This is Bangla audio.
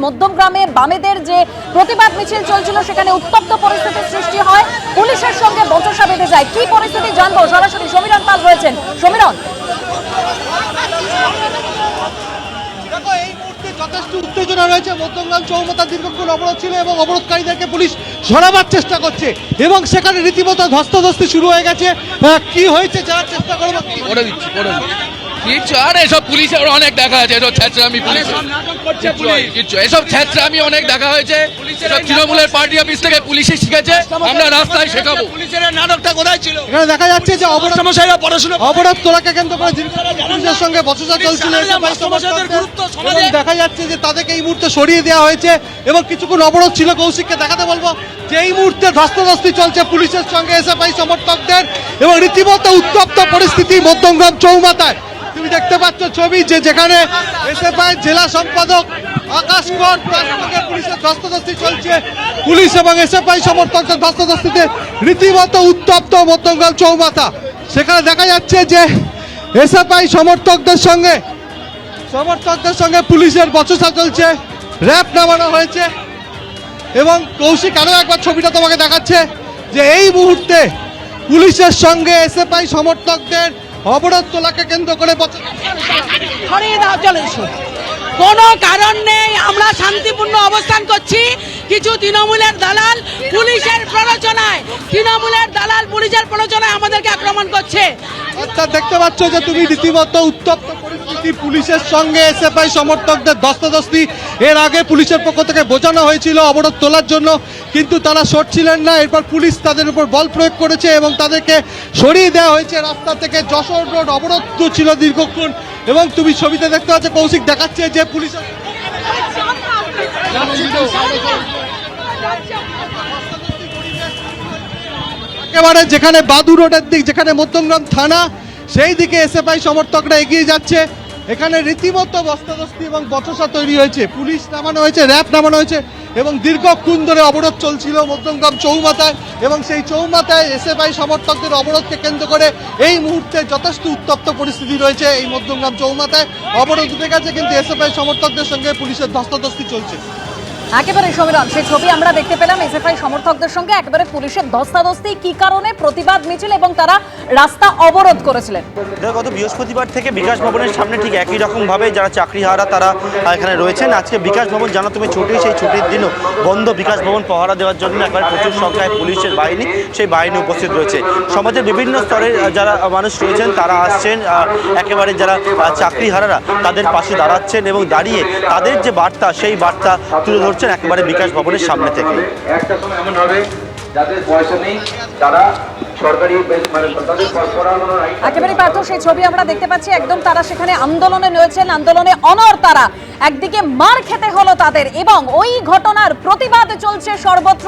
মধ্যমগ্রামে বামেদের যে প্রতিবাদ মিছিল চলছিল সেখানে উত্তপ্ত পরিস্থিতির সৃষ্টি হয়, পুলিশের সঙ্গে বচসা বেঁধে যায়। কি পরিস্থিতি জানবো, সরাসরি সমীরণ পাল রয়েছেন। সমীরণ, যথেষ্ট উত্তেজনা রয়েছে। মধ্যমগ্রাম চৌমাথা দীর্ঘক্ষণ অবরোধ ছিল এবং অবরোধকারীদেরকে পুলিশ সরাবার চেষ্টা করছে এবং সেখানে রীতিমতো ধস্তাধস্তি শুরু হয়ে গেছে। কি হয়েছে জানার চেষ্টা করবো। কিচ্ছু আর এসব পুলিশের অনেক দেখা আছে, এসব ছ্যাঁচড়ামি কিচ্ছু এসব ছ্যাঁচড়ামি অনেক দেখা হয়েছে। তৃণমূলের পার্টি অফিস থেকে পুলিশে শিখেছে, আমরা রাস্তায় শেখাবো। পুলিশের নাটকটা কোথায় ছিল? এখানে দেখা যাচ্ছে যে অবরোধ তোলাকে কেন্দ্র করে পুলিশের সঙ্গে বচসা চলছিল। দেখা যাচ্ছে যে তাদেরকে এই মুহূর্তে সরিয়ে দেওয়া হয়েছে এবং কিছুক্ষণ অবরোধ ছিল। কৌশিককে দেখাতে বলবো যে এই মুহূর্তে ধস্তাধস্তি চলছে পুলিশের সঙ্গে এসএফআই সমর্থকদের এবং রীতিমতো উত্তপ্ত পরিস্থিতি মধ্যমগ্রাম চৌমাথায়। তুমি দেখতে পাচ্ছ ছবি যে যেখানে এসএফআই জেলা সম্পাদক আকাশ কর তার সঙ্গে পুলিশের ধস্তাধস্তি চলছে। পুলিশ এবং এসএফআই সমর্থকদের ধস্তাধস্তিতে রীতিমতো উত্তপ্ত মধ্যমগ্রাম চৌমাথা। সেখানে দেখা যাচ্ছে যে এসএফআই সমর্থকদের সঙ্গে পুলিশের বচসা চলছে, র্যাব নামানো হয়েছে এবং কৌশিক আরো একবার ছবিটা তোমাকে দেখাচ্ছে যে এই মুহূর্তে পুলিশের সঙ্গে এসএফআই সমর্থকদের অবরোধ তোলাকে কেন্দ্র করে সরিয়ে দাও, চলে এসো। কোনো কারণ নেই, আমরা শান্তিপূর্ণ অবস্থান করছি। কিছু তৃণমূলের দালাল পুলিশের প্ররোচনায় আমাদেরকে আক্রমণ করছে। অর্থাৎ দেখতে পাচ্ছ যে তুমি রীতিমতো উত্তপ্ত পরিস্থিতি, পুলিশের সঙ্গে এসএফআই সমর্থকদের ধস্তাধস্তি। এর আগে পুলিশের পক্ষ থেকে বোঝানো হয়েছিল অবরোধ তোলার জন্য, কিন্তু তারা সরছিলেন না। এরপর পুলিশ তাদের উপর বল প্রয়োগ করেছে এবং তাদেরকে সরিয়ে দেওয়া হয়েছে রাস্তা থেকে। যশোর রোড অবরুদ্ধ ছিল দীর্ঘক্ষণ এবং তুমি ছবিতে দেখতে পাচ্ছ কৌশিক দেখাচ্ছে যে পুলিশের একেবারে যেখানে বাদু রোডের দিক, যেখানে মধ্যমগ্রাম থানা, সেই দিকে এসএফআই সমর্থকরা এগিয়ে যাচ্ছে। এখানে রীতিমতো বস্তাবস্তি এবং বচসা তৈরি হয়েছে, পুলিশ নামানো হয়েছে, র্যাব নামানো হয়েছে এবং দীর্ঘক্ষণ ধরে অবরোধ চলছিল মধ্যমগ্রাম চৌমাথায় এবং সেই চৌমাথায় এসএফআই সমর্থকদের অবরোধকে কেন্দ্র করে এই মুহূর্তে যথেষ্ট উত্তপ্ত পরিস্থিতি রয়েছে। এই মধ্যমগ্রাম চৌমাথায় অবরোধ উঠে গেছে কিন্তু এসএফআই সমর্থকদের সঙ্গে পুলিশের ধস্তাধস্তি চলছে। একেবারে সমীরণ, সেই ছবি আমরা দেখতে পেলাম এসএফআই সমর্থকদের সঙ্গে একেবারে পুলিশের ধস্তাধস্তি। কি কারণে? প্রতিবাদ মিছিল এবং তারা রাস্তা অবরোধ করেছিলেন। গত বৃহস্পতিবার থেকে বিকাশ ভবনের সামনে ঠিক একই রকমভাবে যারা চাকরিহারা তারা এখানে রয়েছেন। আজকে বিকাশ ভবন জানো তুমি ছুটি, সেই ছুটির দিনও বন্ধ বিকাশ ভবন পহরা দেওয়ার জন্য একবার প্রচুর সংখ্যায় পুলিশের বাহিনী, সেই বাহিনী উপস্থিত রয়েছে। সমাজের বিভিন্ন স্তরের যারা মানুষ রয়েছেন তারা আসছেন, একেবারে যারা চাকরিহারারা তাদের পাশে দাঁড়াচ্ছেন এবং দাঁড়িয়ে তাদের যে বার্তা সেই বার্তা তুলে ধরছেন একেবারে বিকাশ ভবনের সামনে থেকে। একটা সময় এমন হবে যাদের পয়সা নেই তারা সরকারি একেবারে পার্থ, সেই ছবি আমরা দেখতে পাচ্ছি। একদম তারা সেখানে আন্দোলনে রয়েছেন, আন্দোলনে অনড় তারা। একদিকে মার খেতে হলো তাদের এবং ওই ঘটনার প্রতিবাদ চলছে সর্বত্র।